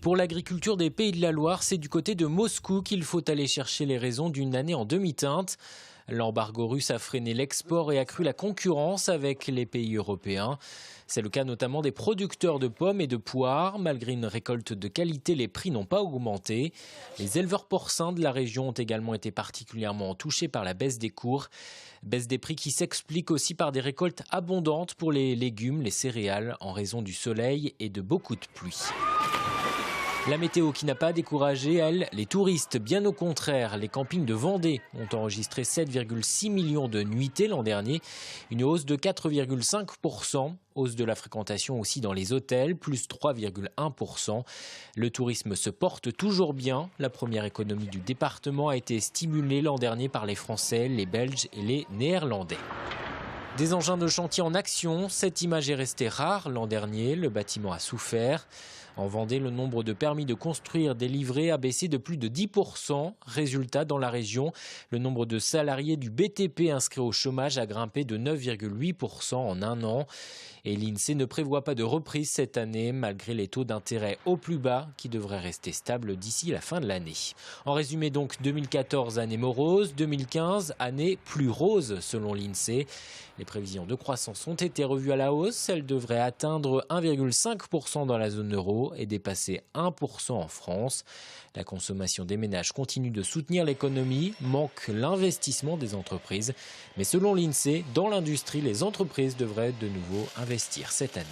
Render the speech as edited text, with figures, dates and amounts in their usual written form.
Pour l'agriculture des Pays de la Loire, c'est du côté de Moscou qu'il faut aller chercher les raisons d'une année en demi-teinte. L'embargo russe a freiné l'export et accru la concurrence avec les pays européens. C'est le cas notamment des producteurs de pommes et de poires. Malgré une récolte de qualité, les prix n'ont pas augmenté. Les éleveurs porcins de la région ont également été particulièrement touchés par la baisse des cours. Baisse des prix qui s'explique aussi par des récoltes abondantes pour les légumes, les céréales, en raison du soleil et de beaucoup de pluie. La météo qui n'a pas découragé, elle, les touristes. Bien au contraire, les campings de Vendée ont enregistré 7,6 millions de nuitées l'an dernier, une hausse de 4,5%. Hausse de la fréquentation aussi dans les hôtels, plus 3,1%. Le tourisme se porte toujours bien. La première économie du département a été stimulée l'an dernier par les Français, les Belges et les Néerlandais. Des engins de chantier en action, cette image est restée rare l'an dernier, le bâtiment a souffert. En Vendée, le nombre de permis de construire délivrés a baissé de plus de 10%. Résultat, dans la région, le nombre de salariés du BTP inscrits au chômage a grimpé de 9,8% en un an. Et l'INSEE ne prévoit pas de reprise cette année, malgré les taux d'intérêt au plus bas qui devraient rester stables d'ici la fin de l'année. En résumé donc, 2014, année morose, 2015, année plus rose selon l'INSEE. Les prévisions de croissance ont été revues à la hausse. Elles devraient atteindre 1,5% dans la zone euro et dépasser 1% en France. La consommation des ménages continue de soutenir l'économie, manque l'investissement des entreprises. Mais selon l'INSEE, dans l'industrie, les entreprises devraient de nouveau investir cette année.